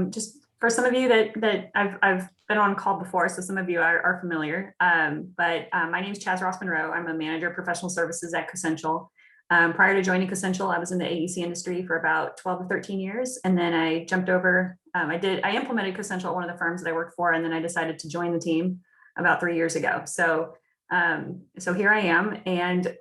Just for some of you that I've been on call before, so some of you are familiar. But my name is Chaz Ross Monroe. I'm a manager of professional services at CoSential. Prior to joining CoSential, I was in the AEC industry for about 12 to 13 years. And then I jumped over, I implemented CoSential at one of the firms that I worked for, and then I decided to join the team about 3 years ago. So here I am. And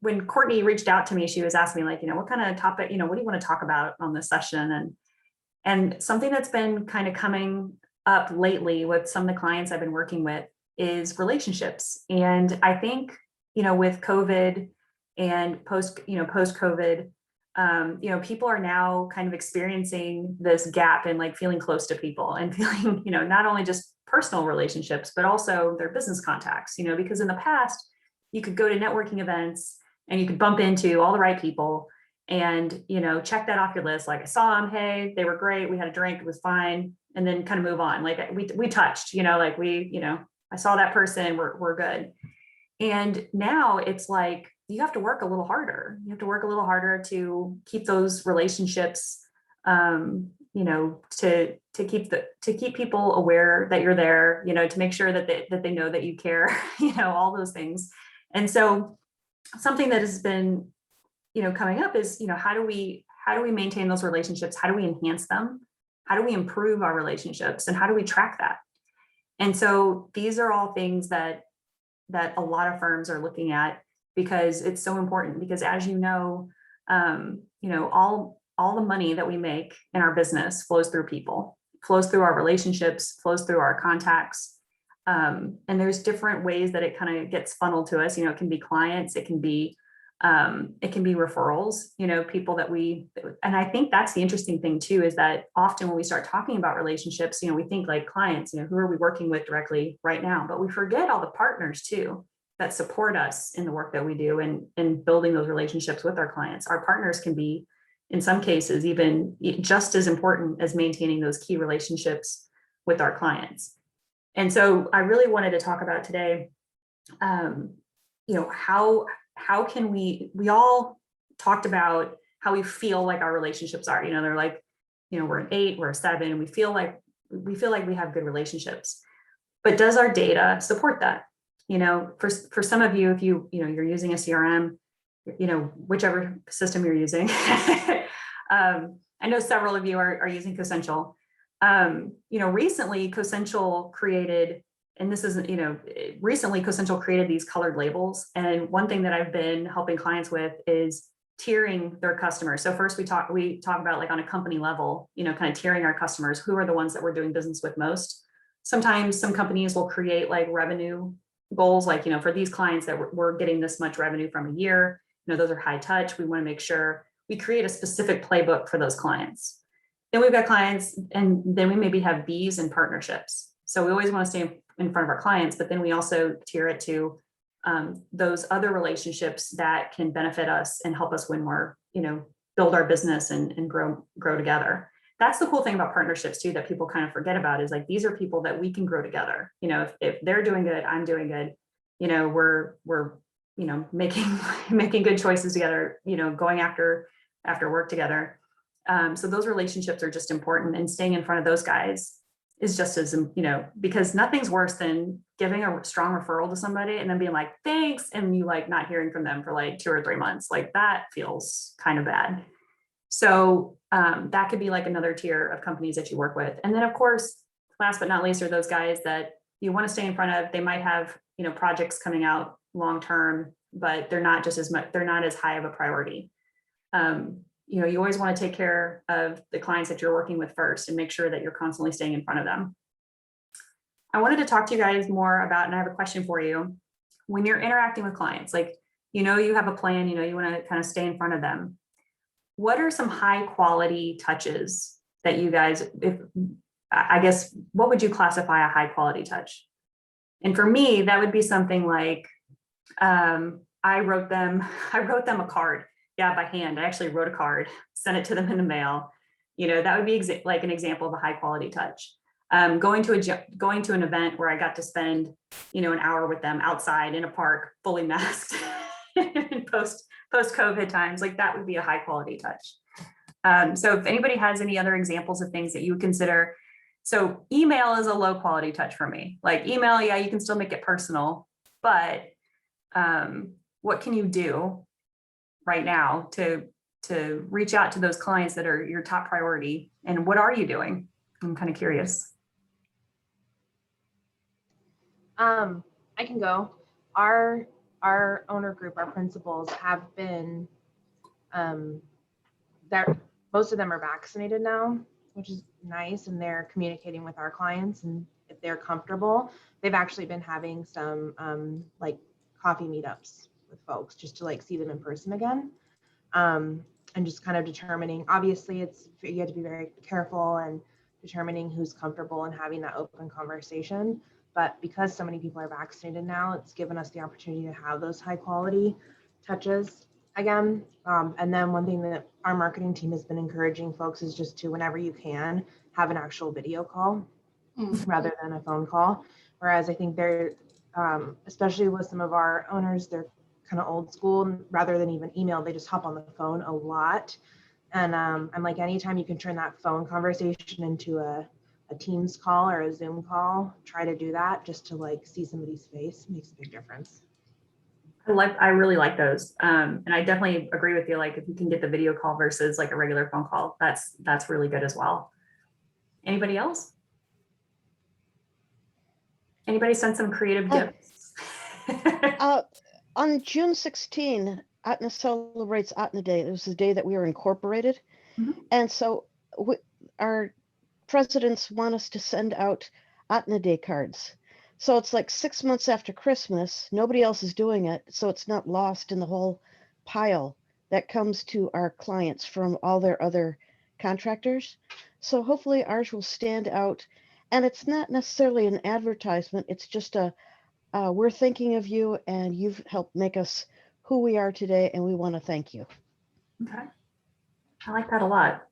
when Courtney reached out to me, she was asking me, like, what kind of topic, what do you want to talk about on this session? And something that's been kind of coming up lately with some of the clients I've been working with is relationships. And I think, with COVID and post-COVID, people are now kind of experiencing this gap in like feeling close to people and feeling, not only just personal relationships, but also their business contacts, because in the past, you could go to networking events and you could bump into all the right people and, check that off your list. Like, I saw them, hey, they were great. We had a drink, it was fine. And then kind of move on. Like we touched, I saw that person, we're good. And now it's like, you have to work a little harder. You have to work a little harder to keep those relationships, to keep people aware that you're there, to make sure that they know that you care, all those things. And so something that has been, coming up is, how do we maintain those relationships? How do we enhance them? How do we improve our relationships? And how do we track that? And so these are all things that a lot of firms are looking at, because it's so important. Because as all the money that we make in our business flows through people, flows through our relationships, flows through our contacts. And there's different ways that it kind of gets funneled to us. It can be clients, it can be referrals, people that and I think that's the interesting thing too, is that often when we start talking about relationships, we think like clients, who are we working with directly right now, but we forget all the partners too that support us in the work that we do and building those relationships with our clients. Our partners can be, in some cases, even just as important as maintaining those key relationships with our clients. And so I really wanted to talk about today, how can we all talked about how we feel like our relationships are, they're like, we're an 8, we're a 7, and we feel like we have good relationships, but does our data support that? For some of you, if you're using a CRM, whichever system you're using, I know several of you are using CoSential. Recently CoSential created, and this isn't, recently CoSential created these colored labels. And one thing that I've been helping clients with is tiering their customers. So first we talk about, like, on a company level, kind of tiering our customers. Who are the ones that we're doing business with most? Sometimes some companies will create like revenue goals, like, for these clients that we're getting this much revenue from a year, those are high touch. We want to make sure we create a specific playbook for those clients. Then we've got clients, and then we maybe have Bs and partnerships. So we always want to stay in front of our clients, but then we also tier it to those other relationships that can benefit us and help us win more, build our business and grow together. That's the cool thing about partnerships too, that people kind of forget about, is like, these are people that we can grow together. If they're doing good, I'm doing good, we're making good choices together, going after work together. So those relationships are just important, and staying in front of those guys is just as, because nothing's worse than giving a strong referral to somebody and then being like, thanks, and you like not hearing from them for like 2 or 3 months. Like, that feels kind of bad. So that could be like another tier of companies that you work with. And then, of course, last but not least, are those guys that you want to stay in front of. They might have, projects coming out long term, but they're not as high of a priority. You always want to take care of the clients that you're working with first and make sure that you're constantly staying in front of them. I wanted to talk to you guys more about, and I have a question for you. When you're interacting with clients, like, you have a plan, you want to kind of stay in front of them. What are some high quality touches that you guys, what would you classify a high quality touch? And for me, that would be something like, I wrote them a card. Yeah, by hand. I actually wrote a card, sent it to them in the mail. That would be like an example of a high quality touch. Going to an event where I got to spend, an hour with them outside in a park, fully masked, post COVID times, like, that would be a high quality touch. So if anybody has any other examples of things that you would consider, so email is a low quality touch for me. Like email, yeah, you can still make it personal, but what can you do right now to reach out to those clients that are your top priority? And what are you doing? I'm kind of curious. I can go. Our owner group, our principals have been, most of them are vaccinated now, which is nice, and they're communicating with our clients, and if they're comfortable, they've actually been having some like coffee meetups with folks just to like see them in person again. And just kind of determining, obviously you have to be very careful and determining who's comfortable and having that open conversation. But because so many people are vaccinated now, it's given us the opportunity to have those high quality touches again. And then one thing that our marketing team has been encouraging folks is just to, whenever you can, have an actual video call rather than a phone call. Whereas I think they're, especially with some of our owners, they're kind of old school, and rather than even email, they just hop on the phone a lot. And I'm like, anytime you can turn that phone conversation into a Teams call or a Zoom call, try to do that just to like see somebody's face. It makes a big difference. I really like those. And I definitely agree with you. Like if you can get the video call versus like a regular phone call, that's really good as well. Anybody else? Anybody send some creative gifts? On June 16, Atmos celebrates Atna Day. It was the day that we were incorporated. Mhm. And so our presidents want us to send out Atna Day cards. So it's like 6 months after Christmas. Nobody else is doing it. So it's not lost in the whole pile that comes to our clients from all their other contractors. So hopefully ours will stand out. And it's not necessarily an advertisement. It's just we're thinking of you, and you've helped make us who we are today, and we want to thank you. Okay. I like that a lot.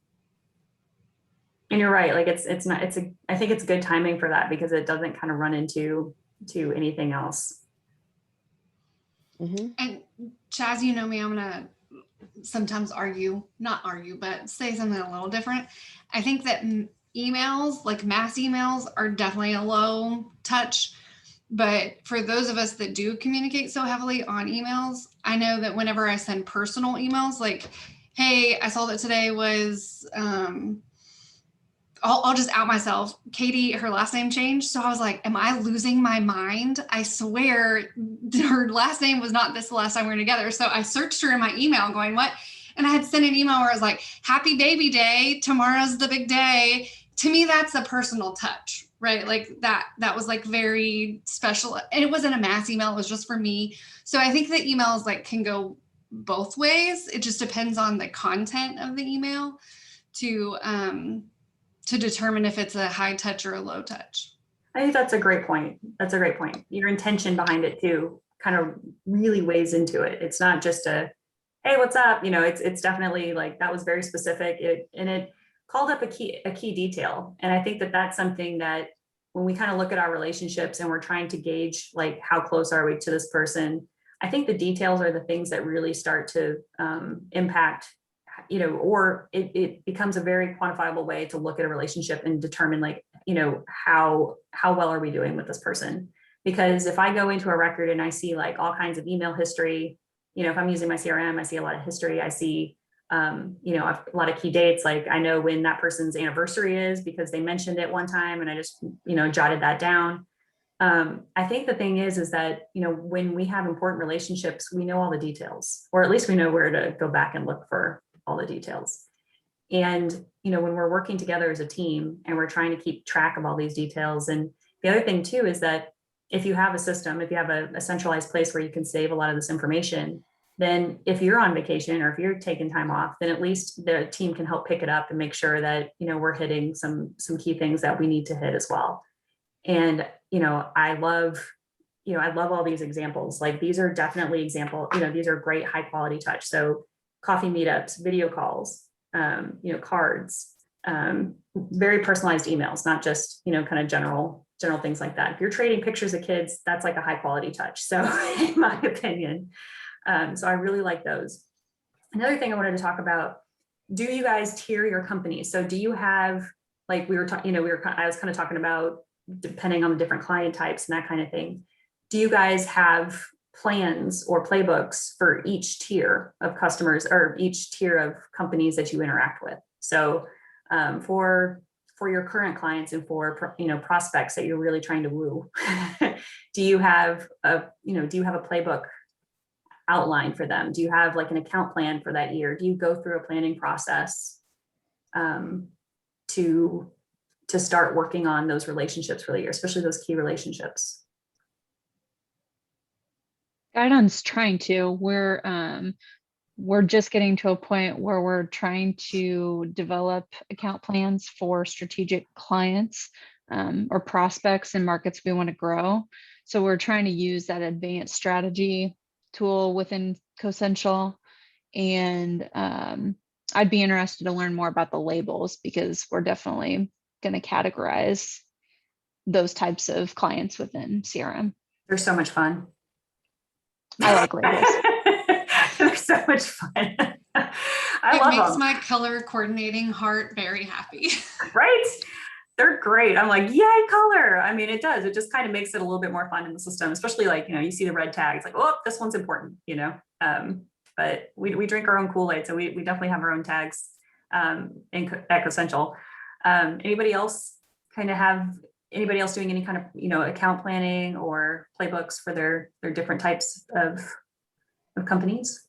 And you're right. Like I think it's good timing for that because it doesn't kind of run into anything else. Mm-hmm. And Chaz, you know me, I'm gonna sometimes not argue, but say something a little different. I think that emails, like mass emails, are definitely a low touch. But for those of us that do communicate so heavily on emails, I know that whenever I send personal emails, like, hey, I saw that today was, I'll just out myself. Katie, her last name changed. So I was like, am I losing my mind? I swear her last name was not this the last time we were together. So I searched her in my email going, what? And I had sent an email where I was like, happy baby day. Tomorrow's the big day. To me, that's a personal touch, right? Like that was like very special. And it wasn't a mass email. It was just for me. So I think that emails like can go both ways. It just depends on the content of the email to determine if it's a high touch or a low touch. I think that's a great point. That's a great point. Your intention behind it too kind of really weighs into it. It's not just a, hey, what's up? You know, it's definitely like that was very specific. It called up a key detail. And I think that that's something that when we kind of look at our relationships and we're trying to gauge like how close are we to this person, I think the details are the things that really start to impact, you know, or it becomes a very quantifiable way to look at a relationship and determine like, you know, how well are we doing with this person? Because if I go into a record and I see like all kinds of email history, you know, if I'm using my CRM, I see a lot of history. I see, you know, a lot of key dates. Like I know when that person's anniversary is because they mentioned it one time and I just, you know, jotted that down. I think the thing is that, you know, when we have important relationships, we know all the details, or at least we know where to go back and look for all the details. And, you know, when we're working together as a team and we're trying to keep track of all these details. And the other thing too, is that if you have a system, if you have a centralized place where you can save a lot of this information, then if you're on vacation or if you're taking time off, then at least the team can help pick it up and make sure that, you know, we're hitting some key things that we need to hit as well. And, you know, I love all these examples. Like these are definitely examples, you know, these are great high quality touch. So coffee meetups, video calls, you know, cards, very personalized emails, not just, you know, kind of general things like that. If you're trading pictures of kids, that's like a high quality touch. So in my opinion, so I really like those. Another thing I wanted to talk about do you guys tier your companies? So do you have, like we were talking, I was kind of talking about depending on the different client types and that kind of thing. Do you guys have plans or playbooks for each tier of customers or each tier of companies that you interact with? So for your current clients and for prospects that you're really trying to woo, do you have a playbook outline for them? Do you have like an account plan for that year? Do you go through a planning process to start working on those relationships for the year, especially those key relationships? Guidon's trying to. We're just getting to a point where we're trying to develop account plans for strategic clients or prospects in markets we want to grow. So we're trying to use that advanced strategy tool within CoSential. And I'd be interested to learn more about the labels, because we're definitely going to categorize those types of clients within CRM. They're so much fun. I like labels. They're so much fun. It makes my color coordinating heart very happy. Right? They're great. I'm like, yay, color. I mean, it does. It just kind of makes it a little bit more fun in the system, especially like, you see the red tag. It's like, oh, this one's important, but we drink our own Kool-Aid. So we definitely have our own tags at CoSential. Anybody else doing any kind of, account planning or playbooks for their different types of companies?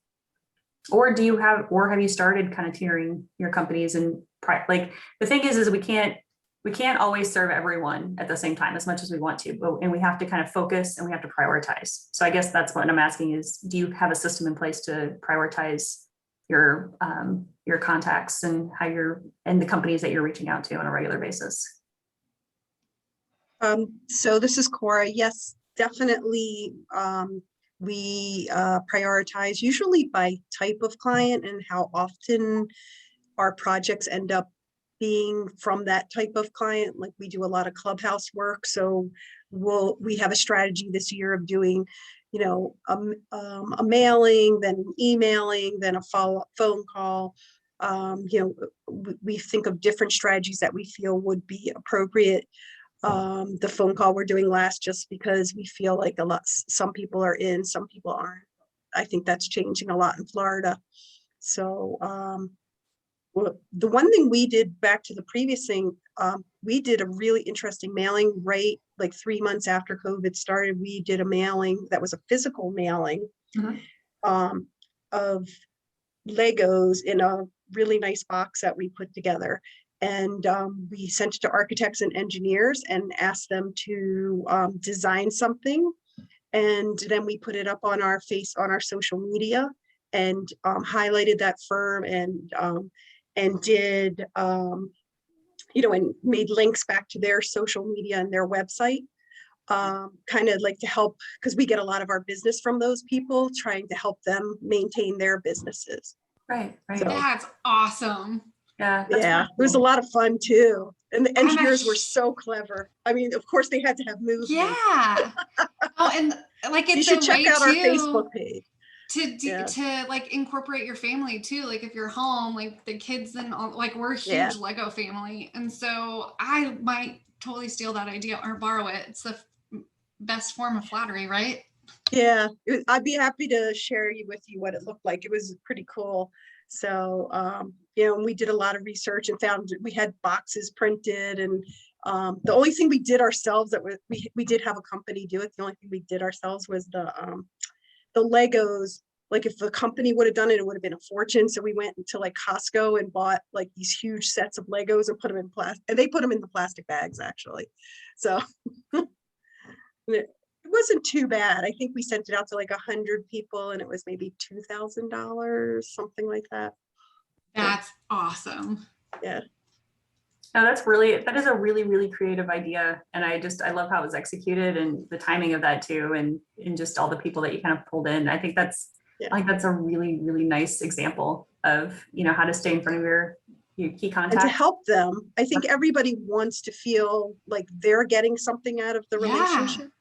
Or have you started kind of tiering your companies? And like the thing is we can't always serve everyone at the same time as much as we want to, and we have to kind of focus and we have to prioritize. So I guess that's what I'm asking is, do you have a system in place to prioritize your contacts and and the companies that you're reaching out to on a regular basis? So this is Cora. Yes, definitely. We prioritize usually by type of client and how often our projects end up being from that type of client. Like we do a lot of clubhouse work. So we have a strategy this year of doing, a mailing, then emailing, then a follow-up phone call. We think of different strategies that we feel would be appropriate. The phone call we're doing last, just because we feel like some people are in, some people aren't. I think that's changing a lot in Florida. So the one thing we did, back to the previous thing, we did a really interesting mailing right like 3 months after COVID started. We did a mailing that was a physical mailing of Legos in a really nice box that we put together. And we sent it to architects and engineers and asked them to design something. And then we put it up on our social media and highlighted that firm and did, and made links back to their social media and their website, kind of like to help, because we get a lot of our business from those people, trying to help them maintain their businesses. Right. So, That's awesome. Yeah. It was a lot of fun too. And the engineers were so clever. I mean, of course they had to have movement. Yeah. Oh, and like You it's should a check way out our too Facebook page. to like incorporate your family too. Like if you're home, like the kids and all, like we're a huge Lego family. And so I might totally steal that idea or borrow it. It's the best form of flattery, right? Yeah, I'd be happy to share with you what it looked like. It was pretty cool. So, and we did a lot of research and found we had boxes printed, and the only thing we did ourselves we did have a company do it. The only thing we did ourselves was the Legos. Like if the company would have done it, it would have been a fortune. So we went into like Costco and bought like these huge sets of Legos and put them in plastic, and they put them in the plastic bags actually. So it wasn't too bad. I think we sent it out to like 100 people and it was maybe $2,000, something like that. That's awesome. Yeah. No, that is a really, really creative idea. And I love how it was executed and the timing of that too. And just all the people that you kind of pulled in. I think that's a really, really nice example of, how to stay in front of your key contacts. And to help them. I think everybody wants to feel like they're getting something out of the relationship.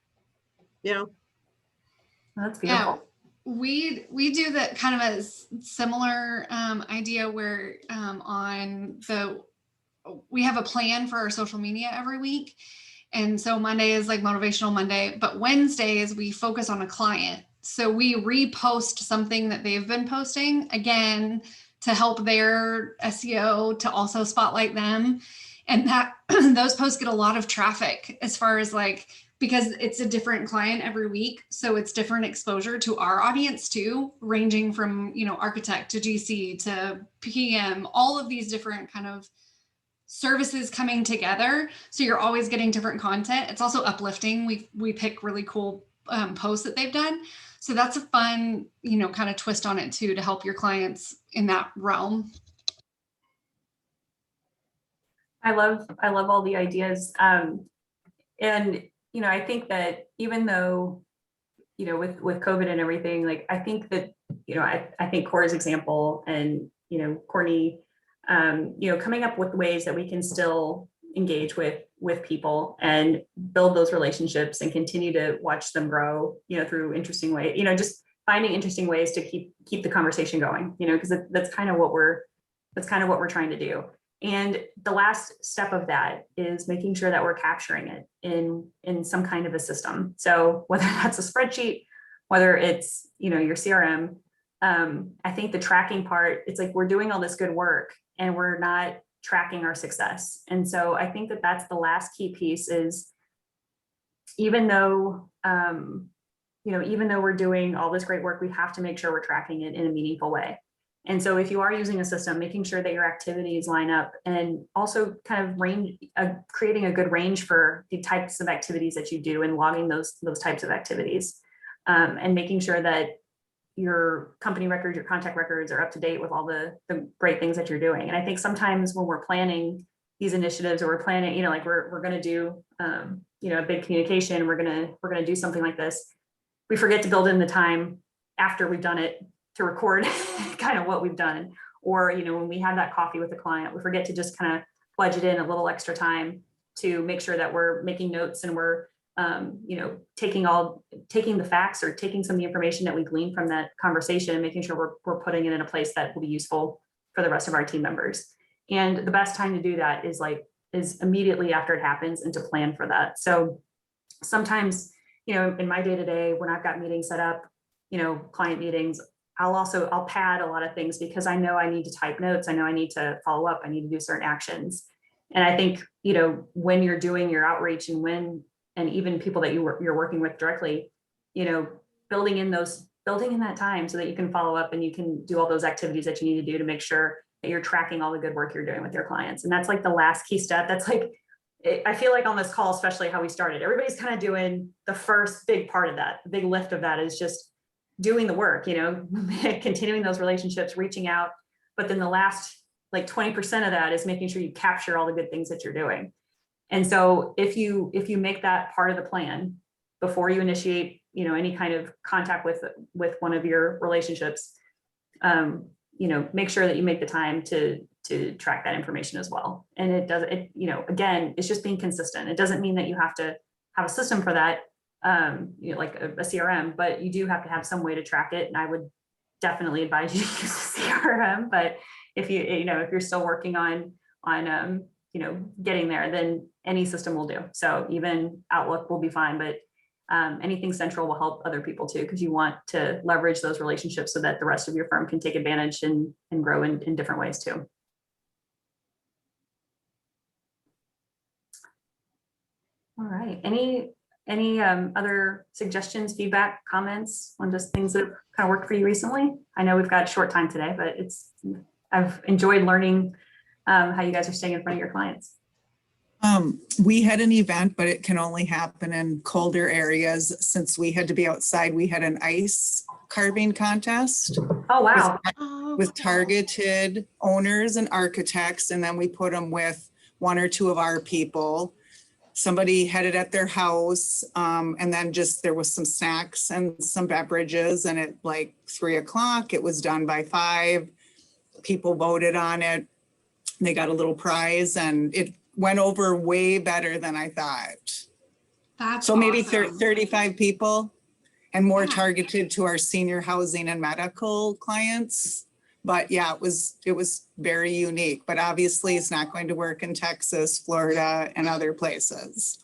That's beautiful. We do that kind of a similar idea where we have a plan for our social media every week. And so Monday is like Motivational Monday, but Wednesdays we focus on a client. So we repost something that they've been posting, again, to help their SEO, to also spotlight them. And that those posts get a lot of traffic as far as like, because it's a different client every week. So it's different exposure to our audience too, ranging from, architect to GC to PM, all of these different kind of services coming together. So you're always getting different content. It's also uplifting. We pick really cool posts that they've done. So that's a fun, kind of twist on it too, to help your clients in that realm. I love all the ideas. And, I think that even though, with COVID and everything, like, I think that, I think Cora's example and, Courtney, coming up with ways that we can still engage with people and build those relationships and continue to watch them grow, through interesting ways, just finding interesting ways to keep the conversation going, because that's kind of what we're trying to do. And the last step of that is making sure that we're capturing it in some kind of a system. So whether that's a spreadsheet, whether it's, your CRM, I think the tracking part, it's like we're doing all this good work and we're not tracking our success. And so I think that that's the last key piece is even though we're doing all this great work, we have to make sure we're tracking it in a meaningful way. And so if you are using a system, making sure that your activities line up and also kind of creating a good range for the types of activities that you do and logging those types of activities, and making sure that your company records, your contact records are up to date with all the great things that you're doing. And I think sometimes when we're planning these initiatives or we're planning, like we're going to do, a big communication, we're going to do something like this, we forget to build in the time after we've done it to record kind of what we've done. Or, when we have that coffee with the client, we forget to just kind of budget in a little extra time to make sure that we're making notes and we're, taking the facts or taking some of the information that we gleaned from that conversation and making sure we're putting it in a place that will be useful for the rest of our team members. And the best time to do that is immediately after it happens and to plan for that. So sometimes, in my day-to-day, when I've got meetings set up, client meetings, I'll pad a lot of things because I know I need to type notes. I know I need to follow up. I need to do certain actions. And I think, when you're doing your outreach and even people that you're working with directly, building in that time so that you can follow up and you can do all those activities that you need to do to make sure that you're tracking all the good work you're doing with your clients. And that's like the last key step. That's like, I feel like on this call, especially how we started, everybody's kind of doing the first big part of that. The big lift of that is just doing the work, continuing those relationships, reaching out. But then the last like 20% of that is making sure you capture all the good things that you're doing. And so if you make that part of the plan before you initiate, any kind of contact with one of your relationships, make sure that you make the time to track that information as well. And again, it's just being consistent. It doesn't mean that you have to have a system for that, like a CRM, but you do have to have some way to track it. And I would definitely advise you to use a CRM. But if if you're still working on getting there, then any system will do. So even Outlook will be fine, but anything central will help other people too, because you want to leverage those relationships so that the rest of your firm can take advantage and grow in different ways too. All right. Any other suggestions, feedback, comments on just things that kind of worked for you recently? I know we've got a short time today, but I've enjoyed learning how you guys are staying in front of your clients. We had an event, but it can only happen in colder areas. Since we had to be outside, we had an ice carving contest. Oh, wow. With targeted owners and architects. And then we put them with one or two of our people. Somebody had it at their house. And then there was some snacks and some beverages. And at like 3 o'clock, it was done by 5. People voted on it. They got a little prize and it went over way better than I thought. That's so maybe awesome. 35 people. and more Yeah. targeted to our senior housing and medical clients. But yeah, it was very unique, but obviously it's not going to work in Texas, Florida, and other places.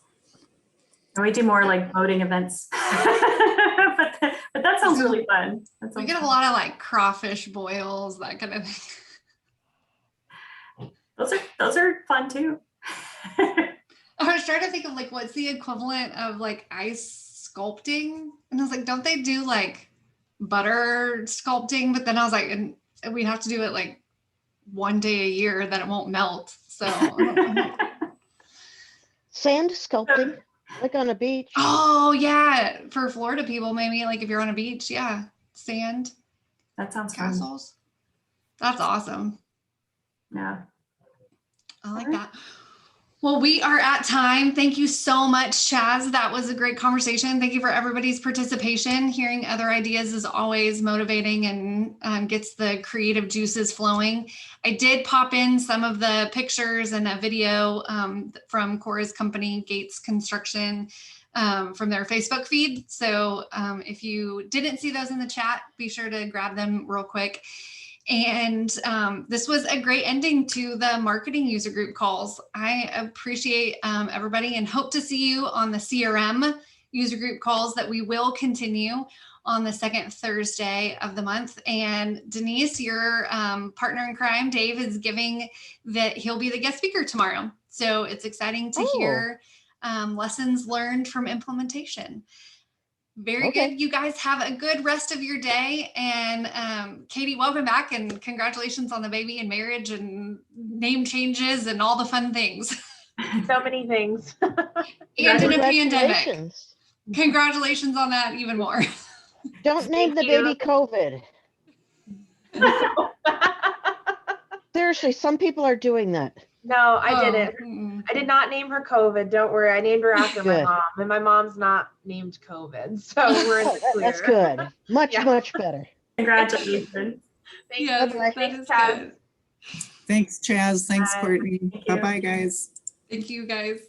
And we do more like boating events. But that sounds really fun. That We sounds get a fun. lot of like crawfish boils, that kind of thing. Those are fun too. I was trying to think of like what's the equivalent of like ice sculpting, and I was like, don't they do like butter sculpting? But then I was like, and we have to do it like one day a year that it won't melt. So Sand sculpting, like on a beach. oh yeah, for Florida people, maybe like if you're on a beach, yeah, sand That sounds fun. castles. That's awesome. Yeah. I like that. Well, we are at time. Thank you so much, Chaz. That was a great conversation. Thank you for everybody's participation. Hearing other ideas is always motivating and gets the creative juices flowing. I did pop in some of the pictures and a video from Cora's company, Gates Construction, from their Facebook feed. So if you didn't see those in the chat, be sure to grab them real quick. And this was a great ending to the marketing user group calls. I appreciate everybody and hope to see you on the CRM user group calls that we will continue on the second Thursday of the month. And Denise, your partner in crime, Dave, is giving that he'll be the guest speaker tomorrow. So it's exciting to hear lessons learned from implementation. Very good. You guys have a good rest of your day. And Katie, welcome back and congratulations on the baby and marriage and name changes and all the fun things. So many things. And in a pandemic. Congratulations. Congratulations on that even more. Don't name the baby COVID. Seriously, some people are doing that. No, I didn't. Mm-mm. I did not name her COVID. Don't worry. I named her after my Good. mom, and my mom's not named COVID. So we're in the clear. That's good. Much, Yeah. much better. Congratulations. Thank Yes, you. that Thanks, is Chaz. good. Thanks, Chaz. Thanks, Bye. Courtney. Thank you. Bye-bye, guys. Thank you guys.